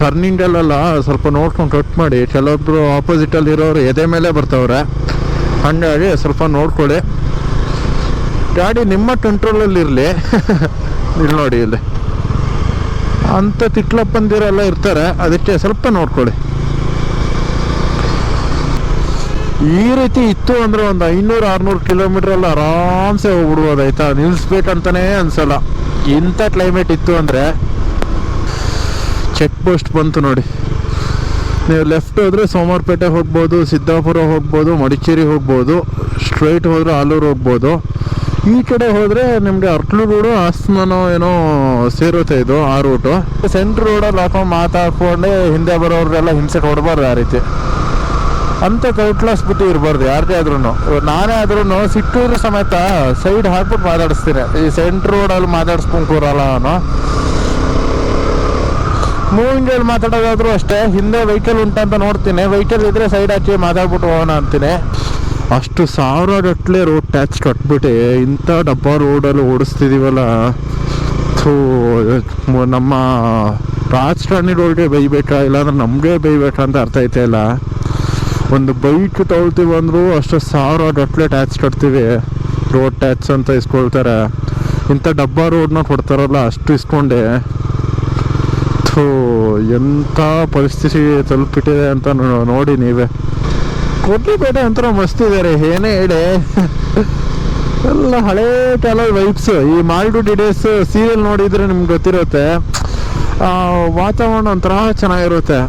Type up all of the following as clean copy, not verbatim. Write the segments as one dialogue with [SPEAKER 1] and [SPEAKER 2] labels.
[SPEAKER 1] ಟರ್ನಿಂಗಲ್ಲೆಲ್ಲ ಸ್ವಲ್ಪ ನೋಡ್ಕೊಂಡು ಕಟ್ ಮಾಡಿ. ಕೆಲವೊಬ್ರು ಆಪೋಸಿಟಲ್ಲಿ ಇರೋರು ಎದೆ ಮೇಲೆ ಬರ್ತವ್ರೆ, ಹಾಗಾಗಿ ಸ್ವಲ್ಪ ನೋಡ್ಕೊಳ್ಳಿ. ಗಾಡಿ ನಿಮ್ಮ ಕಂಟ್ರೋಲಲ್ಲಿ ಇರಲಿ. ಇಲ್ಲಿ ನೋಡಿ, ಇಲ್ಲಿ ಅಂಥ ತಿಟ್ಲಪ್ಪಂದಿರೆಲ್ಲ ಇರ್ತಾರೆ, ಅದಕ್ಕೆ ಸ್ವಲ್ಪ ನೋಡ್ಕೊಳ್ಳಿ. ಈ ರೀತಿ ಇತ್ತು ಅಂದರೆ ಒಂದು 500-600 ಕಿಲೋಮೀಟ್ರಲ್ಲಿ ಆರಾಮ್ಸೆ ಹೋಗ್ಬಿಡ್ಬೋದು, ಆಯಿತಾ. ನಿಲ್ಲಿಸ್ಬೇಕಂತಲೇ ಅನ್ಸಲ್ಲ. ಇಂಥ ಕ್ಲೈಮೇಟ್ ಇತ್ತು ಅಂದರೆ. ಚೆಕ್ ಪೋಸ್ಟ್ ಬಂತು ನೋಡಿ. ನೀವು ಲೆಫ್ಟ್ ಹೋದರೆ ಸೋಮವಾರಪೇಟೆ ಹೋಗ್ಬೋದು, ಸಿದ್ದಾಪುರ ಹೋಗ್ಬೋದು, ಮಡಿಕೇರಿ ಹೋಗ್ಬೋದು. ಸ್ಟ್ರೈಟ್ ಹೋದರೆ ಆಲೂರು ಹೋಗ್ಬೋದು. ಈ ಕಡೆ ಹೋದರೆ ನಿಮಗೆ ಅರ್ಕಲೂರು ಹಾಸನೋ ಏನೋ ಸೇರುತ್ತೆ ಇದು, ಆ ರೂಟು. ಸೆಂಟ್ರ್ ರೋಡಲ್ಲಿ ಹಾಕೊಂಡು ಮಾತಾಡ್ಕೊಂಡೆ ಹಿಂದೆ ಬರೋರೆಲ್ಲ ಹಿಂಸೆ ಕೊಡಬಾರ್ದು. ಆ ರೀತಿ ಅಂಥ ಕ್ಲಾಸ್ ಬಿಟ್ಟು ಇರಬಾರ್ದು ಯಾರದೇ ಆದ್ರೂ. ನಾನೇ ಆದ್ರೂ ಸಿಟ್ಟಿದ್ರು ಸಮೇತ ಸೈಡ್ ಹಾಕ್ಬಿಟ್ಟು ಮಾತಾಡಿಸ್ತೀನಿ. ಈ ಸೆಂಟ್ರ್ ರೋಡಲ್ಲಿ ಮಾತಾಡಿಸ್ಕೊಂಡು ಕೂರಲ್ಲ ನಾನು. ಮೂವಿಂಗಲ್ಲಿ ಮಾತಾಡೋದಾದ್ರೂ ಅಷ್ಟೇ, ಹಿಂದೆ ವೆಹಿಕಲ್ ಉಂಟಂತ ನೋಡ್ತೀನಿ. ವೆಹಿಕಲ್ ಇದ್ರೆ ಸೈಡ್ ಹಾಕಿ ಮಾತಾಡ್ಬಿಟ್ಟು ಹೋಗೋಣ ಅಂತೀನಿ. ಅಷ್ಟು ಸಾವಿರಗಟ್ಟಲೆ ರೋಡ್ ಟ್ಯಾಕ್ಸ್ ಕಟ್ಬಿಟ್ಟು ಇಂಥ ಡಬ್ಬ ರೋಡಲ್ಲಿ ಓಡಿಸ್ತಿದ್ದೀವಲ್ಲ. ನಮ್ಮ ರಾಜಕಾರಣಿಗಳಿಗೆ ಬೈಬೇಕಾ ಇಲ್ಲಾಂದ್ರೆ ನಮಗೆ ಬೈಬೇಕಾ ಅಂತ ಅರ್ಥ ಐತೆ ಇಲ್ಲ. ಒಂದು ಬೈಕ್ ತೊಗೊಳ್ತೀವಿ ಅಂದರೂ ಅಷ್ಟು ಸಾವಿರಗಟ್ಟಲೆ ಟ್ಯಾಕ್ಸ್ ಕಟ್ತೀವಿ. ರೋಡ್ ಟ್ಯಾಕ್ಸ್ ಅಂತ ಇಸ್ಕೊಳ್ತಾರೆ. ಇಂಥ ಡಬ್ಬ ರೋಡ್ನ ಕೊಡ್ತಾರಲ್ಲ, ಅಷ್ಟು ಇಸ್ಕೊಂಡೆ ಎಂಥ ಪರಿಸ್ಥಿತಿ ತಲುಪಿಟ್ಟಿದೆ ಅಂತ ನೋಡಿ ನೀವೇ. ಕೊಡ್ಲಿಪೇಟೆ ಒಂಥರ ಮಸ್ತ್ ಇದ್ದಾರೆ, ಏನೇ ಹೇಳಿ. ಎಲ್ಲ ಹಳೇ ಕಾಲದ ವೈಬ್ಸ್. ಈ ಮಾಲ್ಡು ಡಿಡೇಸ್ ಸೀರಿಯಲ್ ನೋಡಿದರೆ ನಿಮ್ಗೆ ಗೊತ್ತಿರುತ್ತೆ. ವಾತಾವರಣ ಒಂಥರ ಚೆನ್ನಾಗಿರುತ್ತೆ,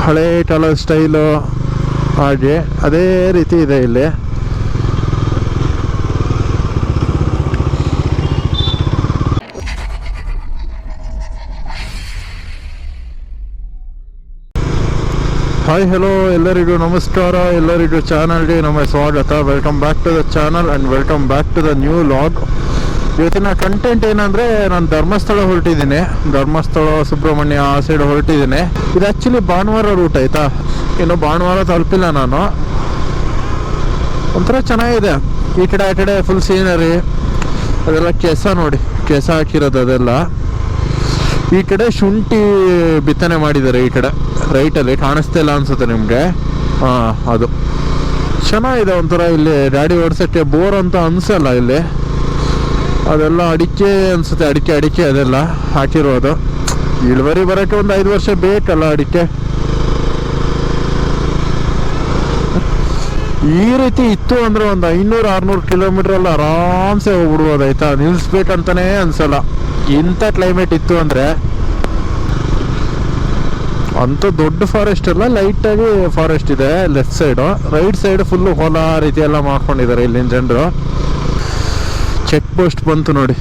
[SPEAKER 1] ಹಳೇ ಕಾಲದ ಸ್ಟೈಲು. ಹಾಗೆ ಅದೇ ರೀತಿ ಇದೆ ಇಲ್ಲಿ. ಹಾಯ್ ಹಲೋ ಎಲ್ಲರಿಗೂ ನಮಸ್ಕಾರ, ಎಲ್ಲರಿಗೂ ಚಾನಲ್ಗೆ ನಮ್ಮ ಸ್ವಾಗತ. Welcome back to the channel and welcome back to the new vlog. ಇವತ್ತಿನ ಕಂಟೆಂಟ್ ಏನಂದರೆ, ನಾನು ಧರ್ಮಸ್ಥಳ ಹೊರಟಿದ್ದೀನಿ. ಧರ್ಮಸ್ಥಳ ಸುಬ್ರಹ್ಮಣ್ಯ ಆ ಸೈಡ್ ಹೊರಟಿದ್ದೀನಿ. ಇದು ಆ್ಯಕ್ಚುಲಿ ಭಾನುವಾರ ರೂಟ್ ಆಯಿತಾ. ಇನ್ನು ಭಾನುವಾರ ತಲುಪಿಲ್ಲ ನಾನು. ಒಂಥರ ಚೆನ್ನಾಗಿದೆ. ಈ ಕಡೆ ಆ ಕಡೆ ಫುಲ್ ಸೀನರಿ, ಅದೆಲ್ಲ ಕೆಸ ನೋಡಿ, ಕೆಸ ಹಾಕಿರೋದು ಅದೆಲ್ಲ. ಈ ಕಡೆ ಶುಂಠಿ ಬಿತ್ತನೆ ಮಾಡಿದ್ದಾರೆ. ಈ ಕಡೆ ರೈಟಲ್ಲಿ ಕಾಣಿಸ್ತಾ ಇಲ್ಲ ಅನ್ಸುತ್ತೆ ನಿಮಗೆ. ಅದು ಚೆನ್ನಾಗಿದೆ ಒಂಥರ. ಇಲ್ಲಿ ಗಾಡಿ ಓಡಿಸೋಕ್ಕೆ ಬೋರ್ ಅಂತ ಅನಿಸಲ್ಲ ಇಲ್ಲಿ. ಅದೆಲ್ಲ ಅಡಿಕೆ ಅನಿಸುತ್ತೆ, ಅಡಿಕೆ ಅದೆಲ್ಲ ಹಾಕಿರೋದು. ಇಳುವರಿ ಬರೋಕ್ಕೆ ಒಂದು 5 ವರ್ಷ ಬೇಕಲ್ಲ ಅಡಿಕೆ. ಈ ರೀತಿ ಇತ್ತು ಅಂದರೆ ಒಂದು 500-600 ಕಿಲೋಮೀಟ್ರಲ್ಲಿ ಆರಾಮ್ಸೆ ಹೋಗ್ಬಿಡ್ಬೋದು, ಆಯಿತಾ. ನಿಲ್ಲಿಸ್ಬೇಕಂತಲೇ ಅನಿಸಲ್ಲ. ಇಂಥ ಕ್ಲೈಮೇಟ್ ಇತ್ತು ಅಂದರೆ. ಅಂಥ ದೊಡ್ಡ ಫಾರೆಸ್ಟ್ ಎಲ್ಲ, ಲೈಟಾಗಿ ಫಾರೆಸ್ಟ್ ಇದೆ left side. Right side full ಹೊಲ ರೀತಿ ಎಲ್ಲ ಮಾಡ್ಕೊಂಡಿದ್ದಾರೆ ಇಲ್ಲಿನ ಜನರು. ಚೆಕ್ ಪೋಸ್ಟ್ ಬಂತು ನೋಡಿ.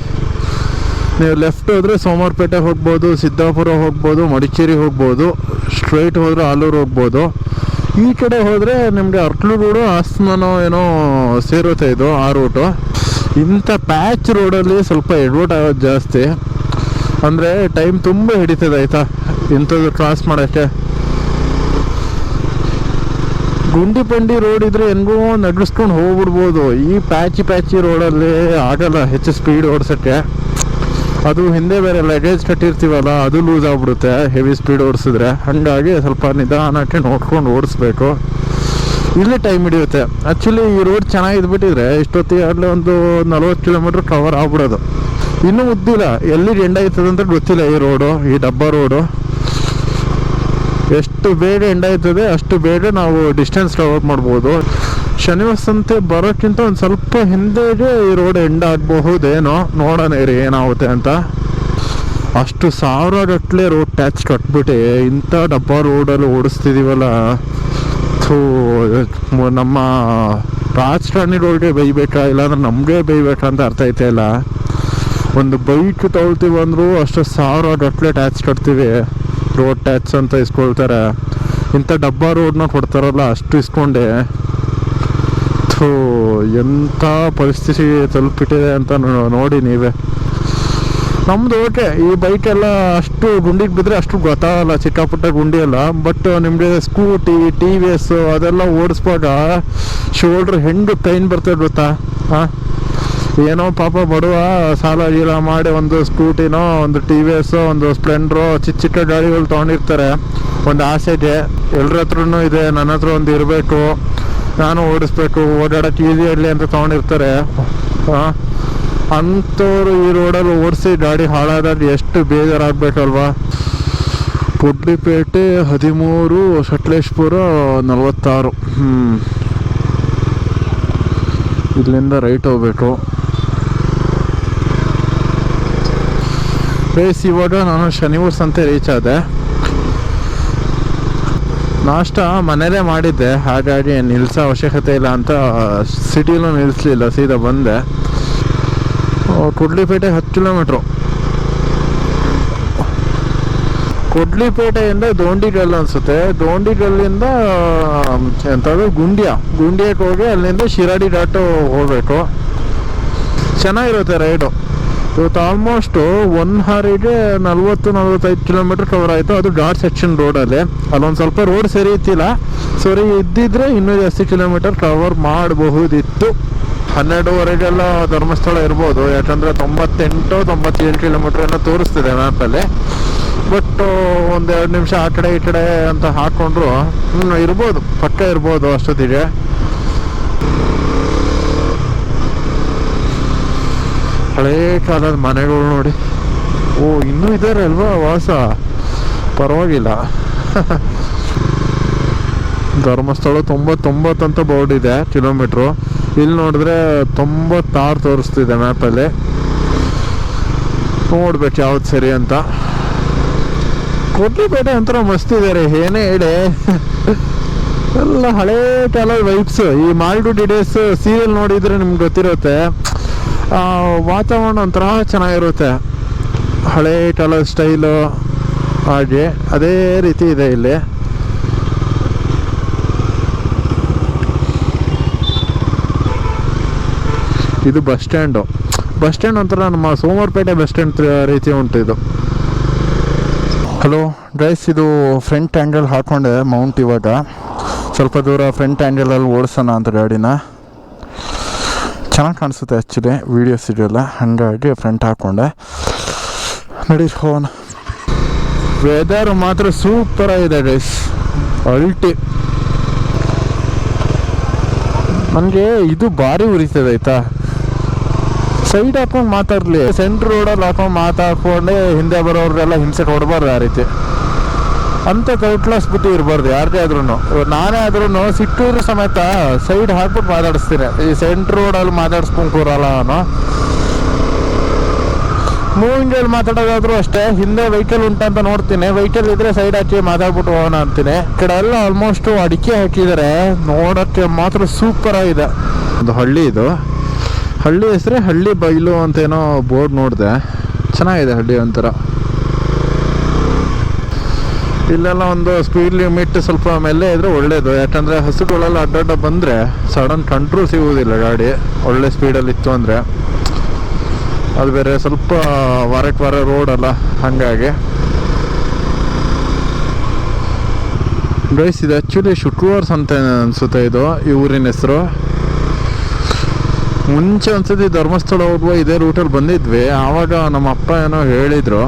[SPEAKER 1] ನೀವು ಲೆಫ್ಟ್ ಹೋದರೆ ಸೋಮವಾರಪೇಟೆ ಹೋಗ್ಬೋದು, ಸಿದ್ದಾಪುರ ಹೋಗ್ಬೋದು, ಮಡಿಕೇರಿ ಹೋಗ್ಬೋದು. ಸ್ಟ್ರೈಟ್ ಹೋದರೆ ಆಲೂರು ಹೋಗ್ಬೋದು. ಈ ಕಡೆ ಹೋದರೆ ನಿಮಗೆ ಅರ್ಕಲೂರು ಹಾಸನೋ ಏನೋ ಸೇರುತ್ತೆ ಇದು, ಆ ರೂಟು. ಇಂಥ ಪ್ಯಾಚ್ ರೋಡಲ್ಲಿ ಸ್ವಲ್ಪ ಎಡ್ವರ್ಟ್ ಆಗೋದು ಜಾಸ್ತಿ. ಅಂದರೆ ಟೈಮ್ ತುಂಬ ಹಿಡಿತದೆ, ಆಯಿತಾ, ಇಂಥದ್ದು ಕ್ರಾಸ್ ಮಾಡೋಕ್ಕೆ. ಗುಂಡಿ ಪಂಡಿ ರೋಡ್ ಇದ್ರೆ ಹೆಂಗೋ ನಡ್ಸ್ಕೊಂಡು ಹೋಗ್ಬಿಡ್ಬೋದು. ಈ ಪ್ಯಾಚಿ ರೋಡಲ್ಲಿ ಆಗಲ್ಲ ಹೆಚ್ಚು ಸ್ಪೀಡ್ ಓಡಿಸೋಕ್ಕೆ. ಅದು ಹಿಂದೆ ಬೇರೆ ಲಗೇಜ್ ಕಟ್ಟಿರ್ತೀವಲ್ಲ, ಅದು ಲೂಸ್ ಆಗಿಬಿಡುತ್ತೆ ಹೆವಿ ಸ್ಪೀಡ್ ಓಡಿಸಿದ್ರೆ. ಹಾಗಾಗಿ ಸ್ವಲ್ಪ ನಿಧಾನಕ್ಕೆ ನೋಡ್ಕೊಂಡು ಓಡಿಸ್ಬೇಕು. ಇಲ್ಲಿ ಟೈಮ್ ಹಿಡಿಯುತ್ತೆ. ಆ್ಯಕ್ಚುಲಿ ಈ ರೋಡ್ ಚೆನ್ನಾಗಿದ್ಬಿಟ್ಟಿದ್ರೆ ಇಷ್ಟೊತ್ತಿಗೆ ಆಗಲೇ ಒಂದು 40 ಕಿಲೋಮೀಟ್ರ್ ಕವರ್ ಆಗ್ಬಿಡೋದು. ಇನ್ನೂ ಮುದ್ದಿಲ್ಲ, ಎಲ್ಲಿಗೆ ಎಂಡ್ ಆಯ್ತದೆ ಅಂತ ಗೊತ್ತಿಲ್ಲ ಈ ರೋಡು, ಈ ಡಬ್ಬ ರೋಡು. ಎಷ್ಟು ಬೇಗ ಎಂಡ್ ಆಯ್ತದೆ ಅಷ್ಟು ಬೇಗ ನಾವು ಡಿಸ್ಟೆನ್ಸ್ ಕವರ್ ಮಾಡ್ಬೋದು. ಶನಿವಾರ ಸಂತೆ ಬರೋಕ್ಕಿಂತ ಒಂದು ಸ್ವಲ್ಪ ಹಿಂದೆಗೆ ಈ ರೋಡ್ ಎಂಡ್ ಆಗಬಹುದೇನೋ, ನೋಡೋಣ ರೀ ಏನಾಗುತ್ತೆ ಅಂತ. ಅಷ್ಟು ಸಾವಿರಗಟ್ಟಲೆ ರೋಡ್ ಟ್ಯಾಕ್ಸ್ ಕಟ್ಬಿಟ್ಟು ಇಂಥ ಡಬ್ಬ ರೋಡಲ್ಲಿ ಓಡಿಸ್ತಿದ್ದೀವಲ್ಲ. ನಮ್ಮ ರಾಜಕಾರಣಿಗಳಿಗೆ ಬೈಬೇಕಾ ಇಲ್ಲಾಂದ್ರೆ ನಮಗೆ ಬೈಬೇಕಾ ಅಂತ ಅರ್ಥ ಐತೆ ಇಲ್ಲ. ಒಂದು ಬೈಕ್ ತೊಗೊಳ್ತೀವಿ ಅಂದರೂ ಅಷ್ಟು ಸಾವಿರಗಟ್ಟಲೆ ಟ್ಯಾಕ್ಸ್ ಕಟ್ತೀವಿ. ರೋಡ್ ಟ್ಯಾಕ್ಸ್ ಅಂತ ಇಸ್ಕೊಳ್ತಾರೆ. ಇಂಥ ಡಬ್ಬ ರೋಡ್ನ ಕೊಡ್ತಾರಲ್ಲ, ಅಷ್ಟು ಇಸ್ಕೊಂಡೆ ಎಂಥ ಪರಿಸ್ಥಿತಿ ತಲುಪಿಟ್ಟಿದೆ ಅಂತ ನೋಡಿ ನೀವೇ. ನಮ್ದು ಓಕೆ, ಈ ಬೈಕೆಲ್ಲ ಅಷ್ಟು ಗುಂಡಿಗೆ ಬಿದ್ದರೆ ಅಷ್ಟು ಗೊತ್ತಾಗಲ್ಲ, ಚಿಕ್ಕ ಪುಟ್ಟ ಗುಂಡಿ ಎಲ್ಲ. ಬಟ್ ನಿಮಗೆ ಸ್ಕೂಟಿ, TVS ಅದೆಲ್ಲ ಓಡಿಸ್ವಾಗ ಶೋಲ್ಡ್ರ್ ಹೆಂಗೆ ಪೈನ್ ಬರ್ತದೆ ಗೊತ್ತಾ. ಏನೋ ಪಾಪ ಬಡವ ಸಾಲ ಗೀಲ ಮಾಡಿ ಒಂದು ಸ್ಕೂಟಿನೋ ಒಂದು ಟಿ ವಿ ಎಸ್ ಒಂದು ಸ್ಪ್ಲೆಂಡ್ರೋ ಚಿಕ್ಕ ಗಾಡಿಗಳು ತೊಗೊಂಡಿರ್ತಾರೆ. ಒಂದು ಆಸೆಗೆ ಎಲ್ಲರ ಹತ್ರನೂ ಇದೆ, ನನ್ನ ಹತ್ರ ಒಂದು ಇರಬೇಕು, ನಾನು ಓಡಿಸ್ಬೇಕು, ಓಡಾಡೋಕ್ಕೆ ಈಸಿ ಇರಲಿ ಅಂತ ತೊಗೊಂಡಿರ್ತಾರೆ. ಅಂಥವ್ರು ಈ ರೋಡಲ್ಲಿ ಓಡಿಸಿ ಗಾಡಿ ಹಾಳಾದಾಗ ಎಷ್ಟು ಬೇಜಾರಾಗಬೇಕಲ್ವಾ. ಕೊಡ್ಲಿಪೇಟೆ 13, ಸಕಲೇಶ್ಪುರ 46. ಇಲ್ಲಿಂದ ರೈಟ್ ಹೋಗ್ಬೇಕು. ಬೇಸ್ ಇವಾಗ ನಾನು ಶನಿವಾರ ಸಂತೆ ರೀಚ್ ಆದೆ. ನಾಷ್ಟ ಮನೇಲೇ ಮಾಡಿದ್ದೆ, ಹಾಗಾಗಿ ನಿಲ್ಲಿಸೋ ಅವಶ್ಯಕತೆ ಇಲ್ಲ ಅಂತ ಸಿಟಿಲೂ ನಿಲ್ಲಿಸಲಿಲ್ಲ, ಸೀದಾ ಬಂದೆ. ಕೊಡ್ಲಿಪೇಟೆ 10 ಕಿಲೋಮೀಟ್ರು. ಕೊಡ್ಲಿಪೇಟೆಯಿಂದ ದೋಂಡಿಗಲ್ ಅನಿಸುತ್ತೆ, ದೋಂಡಿಗಲ್ಲಿಂದ ಎಂಥದ್ದು ಗುಂಡಿಯಕ್ಕೆ ಹೋಗಿ ಅಲ್ಲಿಂದ ಶಿರಾಡಿ ಘಾಟು ಹೋಗಬೇಕು. ಚೆನ್ನಾಗಿರುತ್ತೆ ರೈಡು. ಇವತ್ತು ಆಲ್ಮೋಸ್ಟ್ 1 ಅವರಿಗೆ 40-45 ಕಿಲೋಮೀಟ್ರ್ ಕವರ್ ಆಯಿತು. ಅದು ಘಾಟ್ ಸೆಕ್ಷನ್ ರೋಡಲ್ಲಿ. ಅಲ್ಲೊಂದು ಸ್ವಲ್ಪ ರೋಡ್ ಸರಿ ಇತ್ತಿಲ್ಲ, ಸರಿ ಇದ್ದಿದ್ರೆ ಇನ್ನೂ ಜಾಸ್ತಿ ಕಿಲೋಮೀಟರ್ ಕವರ್ ಮಾಡಬಹುದಿತ್ತು. 12:30 ಧರ್ಮಸ್ಥಳ ಇರ್ಬೋದು, ಯಾಕಂದರೆ 98-97 ಕಿಲೋಮೀಟ್ರ್ ಏನೋ ತೋರಿಸ್ತಿದೆ ಮ್ಯಾಪಲ್ಲಿ. ಬಟ್ 1-2 ನಿಮಿಷ ಆ ಕಡೆ ಈ ಕಡೆ ಅಂತ ಹಾಕ್ಕೊಂಡ್ರು ಇರ್ಬೋದು, ಪಕ್ಕ ಇರ್ಬೋದು ಅಷ್ಟೊತ್ತಿಗೆ. ಹಳೇ ಕಾಲದ ಮನೆಗಳು ನೋಡಿ. ಇನ್ನೂ ಇದ್ದಾರೆ ಅಲ್ವಾ ವಾಸ, ಪರವಾಗಿಲ್ಲ. ಧರ್ಮಸ್ಥಳ 99 ಅಂತ ಬೋರ್ಡ್ ಇದೆ ಕಿಲೋಮೀಟ್ರು. ಇಲ್ಲಿ ನೋಡಿದ್ರೆ 96 ತೋರಿಸ್ತಿದೆ ಮ್ಯಾಪಲ್ಲಿ. ನೋಡ್ಬೇಕು ಯಾವ್ದು ಸರಿ ಅಂತ. ಕೊಡ್ಲಿಪೇಟೆ ಒಂಥರ ಮಸ್ತ್ ಇದ್ದಾರೆ, ಏನೇ ಹೇಳಿ. ಎಲ್ಲ ಹಳೇ ಕಾಲದ ವೈಬ್ಸ್. ಈ ಮಾಲ್ಗುಡಿ ಡೇಸ್ ಸೀರಿಯಲ್ ನೋಡಿದ್ರೆ ನಿಮ್ಗೆ ಗೊತ್ತಿರುತ್ತೆ. ವಾತಾವರಣ ಒಂಥರ ಚೆನ್ನಾಗಿರುತ್ತೆ, ಹಳೇ ಕಾಲದ ಸ್ಟೈಲು. ಹಾಗೆ ಅದೇ ರೀತಿ ಇದೆ ಇಲ್ಲಿ. ಇದು ಬಸ್ ಸ್ಟ್ಯಾಂಡು. ಬಸ್ ಸ್ಟ್ಯಾಂಡ್ ಒಂಥರ ನಮ್ಮ ಸೋಮವಾರಪೇಟೆ ಬಸ್ ಸ್ಟ್ಯಾಂಡ್ ರೀತಿ ಉಂಟು ಇದು. ಹಲೋ ಗೈಸ್, ಇದು ಫ್ರಂಟ್ ಆ್ಯಂಗಲ್ ಹಾಕ್ಕೊಂಡೆ ಮೌಂಟ್. ಇವಾಗ ಸ್ವಲ್ಪ ದೂರ ಫ್ರಂಟ್ ಆ್ಯಂಗಲಲ್ಲಿ ಓಡಿಸೋಣ ಅಂತ ಗಾಡಿನ. ಚೆನ್ನಾಗಿ ಕಾಣಿಸುತ್ತೆ ಆ್ಯಕ್ಚುಲಿ, ವೀಡಿಯೋಸ್ ಇದೆಯಲ್ಲ, ಹಾಗಾಗಿ ಫ್ರಂಟ್ ಹಾಕ್ಕೊಂಡೆ. ನಡಿ ಹೋಗೋಣ. ವೆದರ್ ಮಾತ್ರ ಸೂಪರ್ ಆಗಿದೆ ಗೈಸ್, ಅಲ್ಟಿ. ನನಗೆ ಇದು ಭಾರಿ ಉರಿತದೆ ಆಯಿತಾ. ಸೈಡ್ ಹಾಕೊಂಡು ಮಾತಾಡಲಿ, ಸೆಂಟ್ರ್ ರೋಡಲ್ಲಿ ಹಾಕೊಂಡು ಮಾತಾಡ್ಕೊಂಡೆ ಹಿಂದೆ ಬರೋರೆಲ್ಲ ಹಿಂಸೆ ಕೊಡಬಾರ್ದು. ಆ ರೀತಿ ಅಂತ ಕೌಟ್ಲಾಸ್ ಬುದ್ಧಿ ಇರಬಾರ್ದು ಯಾರಿಗೇ ಆದ್ರೂ. ನಾನೇ ಆದ್ರೂ ಸಿಕ್ಕಿದ್ರು ಸಮೇತ ಸೈಡ್ ಹಾಕ್ಬಿಟ್ಟು ಮಾತಾಡಿಸ್ತೀನಿ. ಈ ಸೆಂಟ್ರ್ ರೋಡಲ್ಲಿ ಮಾತಾಡ್ಸ್ಕೊಂಡು ಕೂರಲ್ಲ ನಾನು. ಮೂವಿಂಗಲ್ಲಿ ಮಾತಾಡೋದಾದ್ರೂ ಅಷ್ಟೇ, ಹಿಂದೆ ವೆಹಿಕಲ್ ಉಂಟಂತ ನೋಡ್ತೀನಿ, ವೆಹಿಕಲ್ ಇದ್ರೆ ಸೈಡ್ ಹಾಕಿ ಮಾತಾಡ್ಬಿಟ್ಟು ಹೋಗೋಣ ಅಂತೀನಿ. ಈ ಕಡೆ ಎಲ್ಲ ಆಲ್ಮೋಸ್ಟ್ ಅಡಿಕೆ ಹಾಕಿದ್ದಾರೆ, ನೋಡೋಕ್ಕೆ ಮಾತ್ರ ಸೂಪರ್ ಆಗಿದೆ. ಒಂದು ಹಳ್ಳಿ ಇದು, ಹಳ್ಳಿ ಹೆಸರೇ ಹಳ್ಳಿ ಬೈಲು ಅಂತೇನೋ ಬೋರ್ಡ್ ನೋಡಿದೆ, ಚೆನ್ನಾಗಿದೆ ಹಳ್ಳಿ ಒಂಥರ. ಇಲ್ಲೆಲ್ಲ ಒಂದು ಸ್ಪೀಡ್ ಲಿಮಿಟ್ ಸ್ವಲ್ಪ ಮೆಲ್ಲೆ ಇದ್ರೆ ಒಳ್ಳೇದು, ಯಾಕಂದರೆ ಹಸುಗಳೆಲ್ಲ ಅಡ್ಡಾಡ ಬಂದರೆ ಸಡನ್ ಕಂಟ್ರೋಲ್ ಸಿಗುವುದಿಲ್ಲ ಗಾಡಿ, ಒಳ್ಳೆ ಸ್ಪೀಡಲ್ಲಿ ಇತ್ತು ಅಂದರೆ. ಅದು ಬೇರೆ ಸ್ವಲ್ಪ ವಾರ ರೋಡಲ್ಲ, ಹಾಗಾಗಿ. ಗೈಸ್ ಇದು ಆ್ಯಕ್ಚುಲಿ ಶುಕ್ರವಾರ್ಸ್ ಅಂತ ಅನಿಸುತ್ತೆ ಇದು ಈ ಊರಿನ ಹೆಸರು. ಮುಂಚೆ ಒಂದ್ಸತಿ ಧರ್ಮಸ್ಥಳ ಹೋಗುವ ಇದೇ ರೂಟಲ್ಲಿ ಬಂದಿದ್ವಿ, ಆವಾಗ ನಮ್ಮ ಅಪ್ಪ ಏನೋ ಹೇಳಿದರು.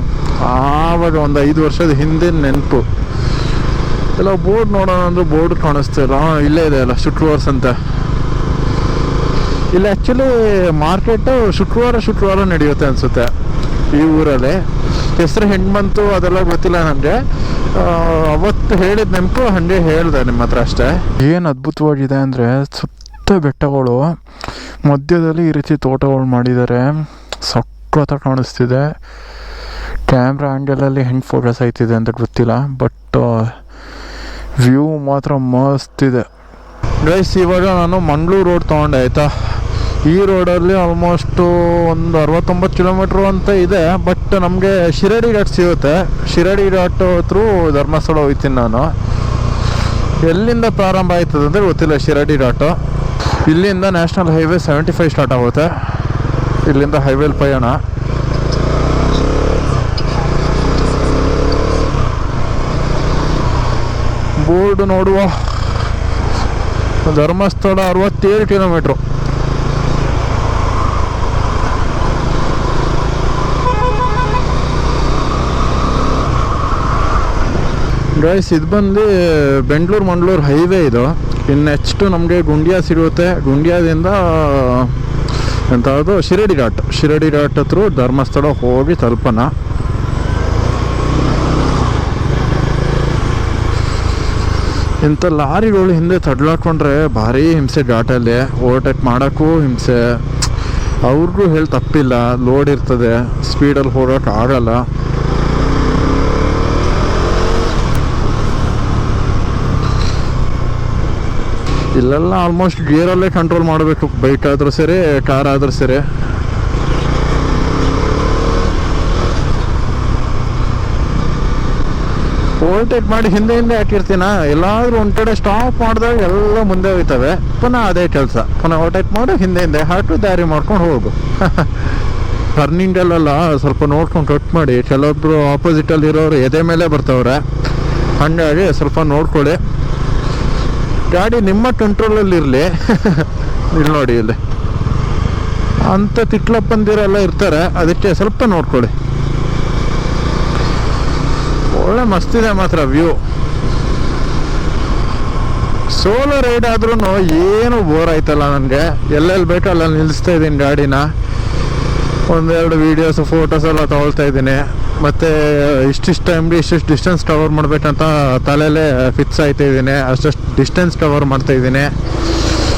[SPEAKER 1] ಆವಾಗ ಒಂದು 5 ವರ್ಷದ ಹಿಂದಿನ ನೆನಪು. ಎಲ್ಲ ಬೋರ್ಡ್ ನೋಡೋಣ ಅಂದ್ರೆ ಬೋರ್ಡ್ ಕಾಣಿಸ್ತಿಲ್ಲ. ಇಲ್ಲೇ ಇದೆ ಅಲ್ಲ ಶುಕ್ರವಾರ್ಸ್ ಅಂತ. ಇಲ್ಲಿ ಆ್ಯಕ್ಚುಲಿ ಮಾರ್ಕೆಟು ಶುಕ್ರವಾರ ನಡೆಯುತ್ತೆ ಅನಿಸುತ್ತೆ ಈ ಊರಲ್ಲಿ. ಹೆಸರು ಹೆಂಗೆ ಬಂತು ಅದೆಲ್ಲ ಗೊತ್ತಿಲ್ಲ ನನಗೆ. ಅವತ್ತು ಹೇಳಿದ ನೆನಪು ಹಾಗೆ ಹೇಳಿದೆ ನಿಮ್ಮ ಹತ್ರ ಅಷ್ಟೇ. ಏನು ಅದ್ಭುತವಾಗಿದೆ ಅಂದರೆ ಸುತ್ತ ಬೆಟ್ಟಗಳು, ಮಧ್ಯದಲ್ಲಿ ಈ ರೀತಿ ತೋಟಗಳು ಮಾಡಿದ್ದಾರೆ, ಸಖತ್ತಾಗಿ ಕಾಣಿಸ್ತಿದೆ. ಕ್ಯಾಮ್ರಾ ಆ್ಯಂಗಲಲ್ಲಿ ಹೆಂಗೆ ಫೋಕಸ್ ಆಯ್ತಿದೆ ಅಂತ ಗೊತ್ತಿಲ್ಲ, ಬಟ್ ವ್ಯೂ ಮಾತ್ರ ಮಸ್ತ್ ಇದೆ. ಗೈಸ್ ಇವಾಗ ನಾನು ಮಂಗಳೂರು ರೋಡ್ ತೊಗೊಂಡೆ ಆಯಿತಾ. ಈ ರೋಡಲ್ಲಿ ಆಲ್ಮೋಸ್ಟು ಒಂದು 69 ಕಿಲೋಮೀಟ್ರು ಅಂತ ಇದೆ, ಬಟ್ ನಮಗೆ ಶಿರಾಡಿ ಘಾಟ್ ಸಿಗುತ್ತೆ. ಶಿರಾಡಿ ಘಾಟ್ ಥ್ರೂ ಧರ್ಮಸ್ಥಳ ಹೋಗ್ತೀನಿ ನಾನು. ಎಲ್ಲಿಂದ ಪ್ರಾರಂಭ ಆಯ್ತದೆ ಅಂದರೆ ಗೊತ್ತಿಲ್ಲ ಶಿರಾಡಿ ಘಾಟು. ಇಲ್ಲಿಂದ ನ್ಯಾಷನಲ್ ಹೈವೇ 75 ಸ್ಟಾರ್ಟ್ ಆಗುತ್ತೆ, ಇಲ್ಲಿಂದ ಹೈವೇಲಿ ಪಯಣ. ಬೋರ್ಡ್ ನೋಡುವ, ಧರ್ಮಸ್ಥಳ 67 ಕಿಲೋಮೀಟ್ರು. ಗೈಸ್ ಇದು ಬಂದು ಬೆಂಗಳೂರು ಮಂಗಳೂರು ಹೈವೇ ಇದು. ಇನ್ನು ನೆಕ್ಸ್ಟು ನಮಗೆ ಗುಂಡ್ಯಾ ಸಿಗುತ್ತೆ. ಗುಂಡ್ಯಾದಿಂದ ಎಂಥದ್ದು ಶಿರಡಿ ಘಾಟ್ ಹತ್ರ ಧರ್ಮಸ್ಥಳ ಹೋಗಿ ತಲುಪೋಣ. ಇಂಥ ಲಾರಿಗಳು ಹಿಂದೆ ತಡ್ಲಾಕೊಂಡ್ರೆ ಭಾರಿ ಹಿಂಸೆ ಘಾಟಲ್ಲಿ. ಓವರ್ಟೇಕ್ ಮಾಡೋಕ್ಕೂ ಹಿಂಸೆ. ಅವ್ರಿಗೂ ಹೇಳಿ ತಪ್ಪಿಲ್ಲ, ಲೋಡ್ ಇರ್ತದೆ, ಸ್ಪೀಡಲ್ಲಿ ಹೋಗೋಕೆ ಆಗಲ್ಲ. ಇಲ್ಲೆಲ್ಲ ಆಲ್ಮೋಸ್ಟ್ ಗೇರಲ್ಲೇ ಕಂಟ್ರೋಲ್ ಮಾಡಬೇಕು, ಬೈಕ್ ಆದರೂ ಸರಿ, ಕಾರ್ ಆದರೂ ಸರಿ. ಓವರ್ಟೇಕ್ ಮಾಡಿ ಹಿಂದೆ ಹಾಕಿರ್ತೀನ, ಎಲ್ಲಾದ್ರೂ ಒಂದು ಕಡೆ ಸ್ಟಾಪ್ ಮಾಡಿದಾಗ ಎಲ್ಲ ಮುಂದೆ ಹೋಗ್ತವೆ. ಪುನಃ ಅದೇ ಕೆಲಸ, ಪುನಃ ಓವರ್ಟೇಕ್ ಮಾಡು, ಹಿಂದೆ ಹಾಟು ದಾರಿ ಮಾಡ್ಕೊಂಡು ಹೋಗು. ಟರ್ನಿಂಗಲ್ಲೆಲ್ಲ ಸ್ವಲ್ಪ ನೋಡ್ಕೊಂಡು ಕಟ್ ಮಾಡಿ. ಕೆಲವೊಬ್ರು ಆಪೋಸಿಟಲ್ಲಿ ಇರೋರು ಎದೆ ಮೇಲೆ ಬರ್ತಾವ್ರೆ, ಹಾಗಾಗಿ ಸ್ವಲ್ಪ ನೋಡ್ಕೊಳ್ಳಿ. ಗಾಡಿ ನಿಮ್ಮ ಕಂಟ್ರೋಲಲ್ಲಿ ಇರಲಿ. ಇಲ್ಲಿ ನೋಡಿ, ಇಲ್ಲಿ ಅಂಥ ತಿಟ್ಲಪ್ಪಂದಿರೆಲ್ಲ ಇರ್ತಾರೆ, ಅದಕ್ಕೆ ಸ್ವಲ್ಪ ನೋಡ್ಕೊಳ್ಳಿ. ಒಳ್ಳೆ ಮಸ್ತಿದೆ ಮಾತ್ರ ವ್ಯೂ. ಸೋಲೋ ರೈಡ್ ಆದ್ರೂ ಏನು ಬೋರ್ ಆಯ್ತಲ್ಲ ನನಗೆ. ಎಲ್ಲೆಲ್ಲಿ ಬೇಕೋ ಅಲ್ಲಲ್ಲಿ ನಿಲ್ಲಿಸ್ತಾ ಇದ್ದೀನಿ ಗಾಡಿನ. ಒಂದೆರಡು ವೀಡಿಯೋಸ್ ಫೋಟೋಸ್ ಎಲ್ಲ ತೊಗೊಳ್ತಾ ಇದ್ದೀನಿ. ಮತ್ತು ಇಷ್ಟಿಷ್ಟು ಟೈಮ್ಗೆ ಇಷ್ಟಿಷ್ಟು ಡಿಸ್ಟೆನ್ಸ್ ಕವರ್ ಮಾಡಬೇಕಂತ ತಲೆಯಲ್ಲೇ ಫಿಕ್ಸ್ ಆಯ್ತಾ ಇದ್ದೀನಿ. ಅಷ್ಟಷ್ಟು ಡಿಸ್ಟೆನ್ಸ್ ಕವರ್ ಮಾಡ್ತಾಯಿದ್ದೀನಿ.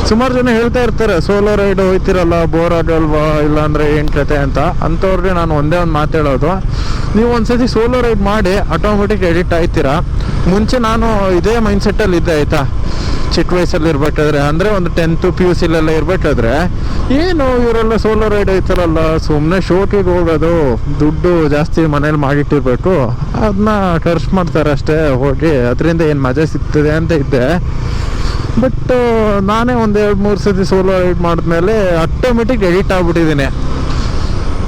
[SPEAKER 1] ಸುಮಾರು ಜನ ಹೇಳ್ತಾ ಇರ್ತಾರೆ ಸೋಲೋ ರೈಡ್ ಹೋಗ್ತಿರಲ್ಲ, ಬೋರ್ ಆಗಲ್ವಾ, ಇಲ್ಲಾಂದರೆ ಏನು ಕತೆ ಅಂತ. ಅಂಥವ್ರಿಗೆ ನಾನು ಒಂದೇ ಒಂದು ಮಾತಾಡೋದು, ನೀವು ಒಂದ್ಸತಿ ಸೋಲೋ ರೈಡ್ ಮಾಡಿ ಆಟೋಮೆಟಿಕ್ ಎಡಿಟ್ ಆಯ್ತೀರಾ. ಮುಂಚೆ ನಾನು ಇದೇ ಮೈಂಡ್ಸೆಟ್ಟಲ್ಲಿ ಇದ್ದೆ ಆಯಿತಾ, ಚಿಕ್ಕ ವಯಸ್ಸಲ್ಲಿ ಇರಬೇಕಾದ್ರೆ, ಅಂದರೆ ಒಂದು 10th PUC ಇರಬೇಕಾದ್ರೆ, ಏನು ಇವರೆಲ್ಲ ಸೋಲೋ ರೈಡ್ ಐತಾರಲ್ಲ, ಸುಮ್ಮನೆ ಶೋಕಿಗೆ ಹೋಗೋದು, ದುಡ್ಡು ಜಾಸ್ತಿ ಮನೇಲಿ ಮಾಡಿಟ್ಟಿರ್ಬೇಕು, ಅದನ್ನ ಖರ್ಚು ಮಾಡ್ತಾರೆ ಅಷ್ಟೇ ಹೋಗಿ, ಅದರಿಂದ ಏನು ಮಜಾ ಸಿಗ್ತದೆ ಅಂತ ಇದ್ದೆ. ಬಟ್ ನಾನೇ ಒಂದು 2-3 ಸತಿ ಸೋಲೋ ರೈಡ್ ಮಾಡಿದ್ಮೇಲೆ ಆಟೋಮೆಟಿಕ್ ಎಡಿಟ್ ಆಗ್ಬಿಟ್ಟಿದ್ದೀನಿ.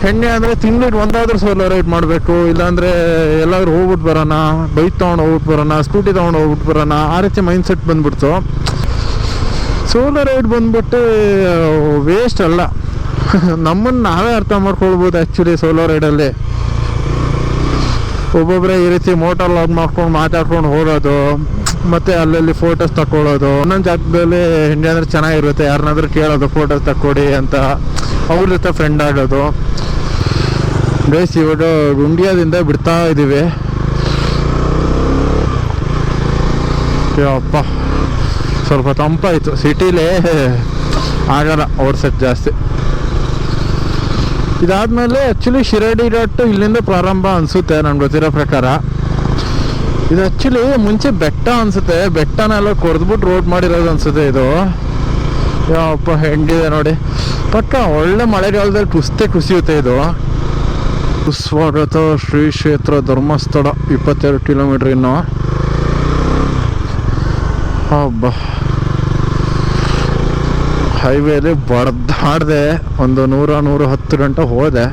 [SPEAKER 1] ಹೆಂಗೆ ಅಂದರೆ ತಿಂಗಳಿಗೆ ಒಂದಾದ್ರೂ ಸೋಲೋ ರೈಡ್ ಮಾಡಬೇಕು, ಇಲ್ಲಾಂದರೆ ಎಲ್ಲಾದ್ರೂ ಹೋಗ್ಬಿಟ್ಟು ಬರೋಣ, ಬೈಕ್ ತೊಗೊಂಡು ಹೋಗ್ಬಿಟ್ಟು ಬರೋಣ, ಸ್ಕೂಟಿ ತೊಗೊಂಡು ಹೋಗ್ಬಿಟ್ಟು ಬರೋಣ, ಆ ರೀತಿ ಮೈಂಡ್ಸೆಟ್ ಬಂದ್ಬಿಡ್ತು. ಸೋಲೋ ರೈಡ್ ಬಂದ್ಬಿಟ್ಟು ವೇಸ್ಟ್ ಅಲ್ಲ. ನಮ್ಮನ್ನು ನಾವೇ ಅರ್ಥ ಮಾಡ್ಕೊಳ್ಬೋದು ಆ್ಯಕ್ಚುಲಿ ಸೋಲೋ ರೈಡಲ್ಲಿ. ಒಬ್ಬೊಬ್ಬರೇ ಈ ರೀತಿ ಮೋಟರ್ ಲಾಗ್ ಮಾಡ್ಕೊಂಡು ಮಾತಾಡ್ಕೊಂಡು ಹೋಗೋದು, ಮತ್ತು ಅಲ್ಲಲ್ಲಿ ಫೋಟೋಸ್ ತಗೊಳ್ಳೋದು. ಒಂದೊಂದು ಜಾಗದಲ್ಲಿ ಹೆಂಗೆ ಅಂದರೆ ಚೆನ್ನಾಗಿರುತ್ತೆ, ಯಾರನ್ನಾದ್ರೂ ಕೇಳೋದು ಫೋಟೋಸ್ ತಕ್ಕೊಡಿ ಅಂತ, ಅವ್ರ ಜೊತೆ ಫ್ರೆಂಡ್ ಆಗೋದು. ಗೈಸ್ ಇವಾಗ ಗುಂಡ್ಯಾದಿಂದ ಬಿಡ್ತಾ ಇದ್ದೀವಿ. ಅಪ್ಪ ಸ್ವಲ್ಪ ತಂಪಾಯಿತು. ಸಿಟಿಲೇ ಆಗಲ್ಲ ಓಡ್ಸೋಕ್ಕೆ ಜಾಸ್ತಿ. ಇದಾದಮೇಲೆ ಆ್ಯಕ್ಚುಲಿ ಶಿರಡಿ ಘಾಟ್ ಇಲ್ಲಿಂದ ಪ್ರಾರಂಭ ಅನಿಸುತ್ತೆ ನನಗೆ ಗೊತ್ತಿರೋ ಪ್ರಕಾರ. ಇದು ಆ್ಯಕ್ಚುಲಿ ಮುಂಚೆ ಬೆಟ್ಟ ಅನಿಸುತ್ತೆ, ಬೆಟ್ಟನೆಲ್ಲ ಕೊರೆದ್ಬಿಟ್ಟು ರೋಡ್ ಮಾಡಿರೋದು ಅನಿಸುತ್ತೆ ಇದು. ಯಪ್ಪ ಹೆಂಗಿದೆ ನೋಡಿ, ಪಕ್ಕ ಒಳ್ಳೆ ಮಳೆಗಾಲದಲ್ಲಿ ಕುಸಿಯುತ್ತೆ ಇದು. ಸ್ವಾಗತ ಶ್ರೀ ಕ್ಷೇತ್ರ ಧರ್ಮಸ್ಥಳ, 22 ಕಿಲೋಮೀಟ್ರ್ ಇನ್ನು. ಹಬ್ಬ ಹೈವೇಲಿ ಬಡ್ದಾಡ್ದೆ, ಒಂದು 100-110 ಗಂಟೆ ಹೋದೆ.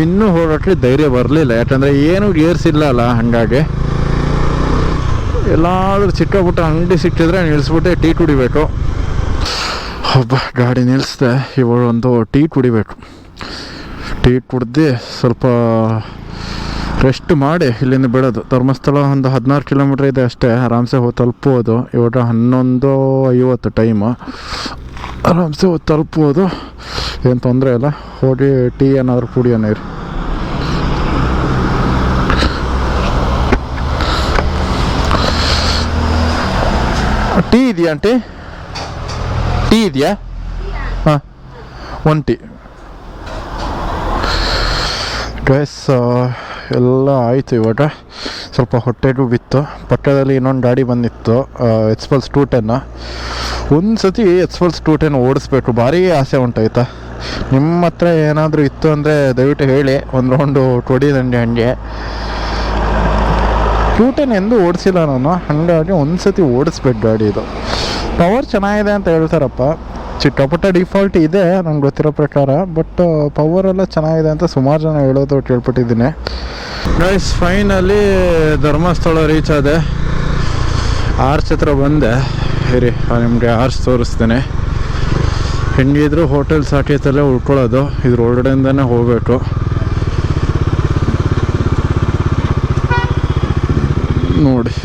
[SPEAKER 1] ಇನ್ನೂ ಹೋಗೋಕ್ಕೆ ಧೈರ್ಯ ಬರಲಿಲ್ಲ, ಯಾಕಂದರೆ ಏನು ಗೇರ್ಸ್ ಇಲ್ಲ ಅಲ್ಲ. ಹಾಗಾಗಿ ಎಲ್ಲಾದರೂ ಚಿಕ್ಕ ಪುಟ್ಟ ಅಂಗಡಿ ಸಿಕ್ಕಿದ್ರೆ ನಿಲ್ಲಿಸ್ಬಿಟ್ಟೆ ಟೀ ಕುಡಿಬೇಕು. ಹಬ್ಬ ಗಾಡಿ ನಿಲ್ಲಿಸ್ದೆ, ಇವಾಗ ಒಂದು ಟೀ ಕುಡಿಬೇಕು. ಟೀ ಕುಡ್ದು ಸ್ವಲ್ಪ ರೆಸ್ಟ್ ಮಾಡಿ ಇಲ್ಲಿಂದ ಬಿಡೋದು. ಧರ್ಮಸ್ಥಳ ಒಂದು 16 ಕಿಲೋಮೀಟ್ರ್ ಇದೆ ಅಷ್ಟೇ, ಆರಾಮ್ಸೆ ಹೋಗಿ ತಲುಪೋದು. ಇವಾಗ 11:50 ಟೈಮು, ಆರಾಮ್ಸೆ ಹೋಗಿ ತಲುಪೋದು, ಏನು ತೊಂದರೆ ಇಲ್ಲ. ಹೋಗಿ ಟೀ ಏನಾದರೂ ಕುಡಿಯೋಣ ಇರಿ. ಟೀ ಇದೆಯಾ ಆಂಟಿ? ಟೀ ಇದೆಯಾ? ಹಾಂ, ಒಂದು ಟೀ. ಗೈಸ್ ಎಲ್ಲ ಆಯಿತು. ಇವಾಗ ಸ್ವಲ್ಪ ಹೊಟ್ಟೆಗೂ ಬಿತ್ತು. ಪಕ್ಕದಲ್ಲಿ ಇನ್ನೊಂದು ಗಾಡಿ ಬಂದಿತ್ತು, Xpulse 210. ಒಂದು ಸತಿ Xpulse 210 ಓಡಿಸ್ಬೇಕು, ಭಾರಿ ಆಸೆ ಉಂಟಾಯ್ತಾ. ನಿಮ್ಮ ಹತ್ರ ಏನಾದರೂ ಇತ್ತು ಅಂದರೆ ದಯವಿಟ್ಟು ಹೇಳಿ, ಒಂದು ರೌಂಡು ಕೊಡಿದಂಗೆ. ಹಂಗೆ 210 ಎಂದೂ ಓಡಿಸಿಲ್ಲ ನಾನು, ಹಾಗಾಗಿ ಒಂದು ಸತಿ ಓಡಿಸ್ಬೇಕು ಗಾಡಿ. ಇದು ಪವರ್ ಚೆನ್ನಾಗಿದೆ ಅಂತ ಹೇಳ್ತಾರಪ್ಪ. ಚಿಕ್ಕ ಪುಟ್ಟ ಡಿಫಾಲ್ಟ್ ಇದೆ ನಂಗೆ ಗೊತ್ತಿರೋ ಪ್ರಕಾರ, ಬಟ್ ಪವರೆಲ್ಲ ಚೆನ್ನಾಗಿದೆ ಅಂತ ಸುಮಾರು ಜನ ಹೇಳೋದು ಕೇಳ್ಪಟ್ಟಿದ್ದೀನಿ. ಗೈಸ್ ಫೈನಲಿ ಧರ್ಮಸ್ಥಳ ರೀಚ್ ಆದೆ. ಆರ್ಚ್ ಹತ್ರ ಬಂದೆ. ಇರಿ ನಿಮಗೆ ಆರ್ಚ್ ತೋರಿಸ್ತೇನೆ. ಹೆಂಗಿದ್ರು ಹೋಟೆಲ್ ಸಾಕೇತಲ್ಲೇ ಉಳ್ಕೊಳ್ಳೋದು, ಇದ್ರ ಒಳಗಡೆಯಿಂದನೇ ಹೋಗಬೇಕು. ನೋಡಿ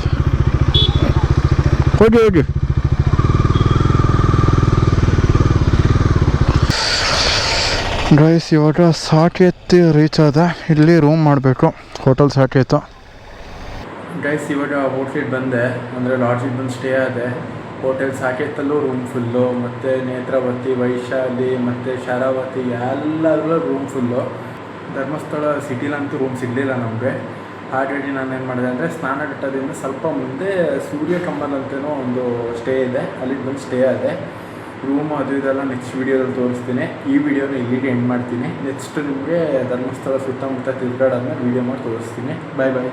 [SPEAKER 1] ಹೋಗಿ ಹೋಗಿ. ಗೈಸ್ ಇವಾಗ ಸಾಕೇತ್ ರೀಚ್ ಆದ. ಇಲ್ಲಿ ರೂಮ್ ಮಾಡಬೇಕು, ಹೋಟೆಲ್ ಸಾಕೇತು. ಗೈಸ್ ಇವಾಗ ಹೋಟ್ಲಿಗೆ ಬಂದೆ, ಅಂದರೆ ಲಾಡ್ಜಿಗೆ ಬಂದು ಸ್ಟೇ ಆದೆ. ಹೋಟೆಲ್ ಸಾಕೇತಲ್ಲೂ ರೂಮ್ ಫುಲ್ಲು, ಮತ್ತು ನೇತ್ರಾವತಿ, ವೈಶಾಲಿ ಮತ್ತು ಶರಾವತಿ ಎಲ್ಲರಲ್ಲೂ ರೂಮ್ ಫುಲ್ಲು. ಧರ್ಮಸ್ಥಳ ಸಿಟಿಲಂತೂ ರೂಮ್ ಸಿಗಲಿಲ್ಲ ನಮಗೆ. ಹಾಗಾಗಿ ನಾನು ಏನು ಮಾಡಿದೆ ಅಂದರೆ ಸ್ನಾನಘಟ್ಟದಿಂದ ಸ್ವಲ್ಪ ಮುಂದೆ ಸೂರ್ಯಕಂಬಲ್ ಅಂತಲೂ ಒಂದು ಸ್ಟೇ ಇದೆ, ಅಲ್ಲಿಗೆ ಬಂದು ಸ್ಟೇ ಆದೆ. ರೂಮ್ ಅದು ಇದೆಲ್ಲ ನೆಕ್ಸ್ಟ್ ವೀಡಿಯೋದಲ್ಲಿ ತೋರಿಸ್ತೀನಿ. ಈ ವಿಡಿಯೋನ ಇಲ್ಲಿಗೆ ಎಂಡ್ ಮಾಡ್ತೀನಿ. ನೆಕ್ಸ್ಟ್ ನಿಮಗೆ ಧರ್ಮಸ್ಥಳ ಸುತ್ತಮುತ್ತ ತಿರುಗಾಡೋದನ್ನ ವೀಡಿಯೋ ಮಾಡಿ ತೋರಿಸ್ತೀನಿ. ಬಾಯ್ ಬಾಯ್.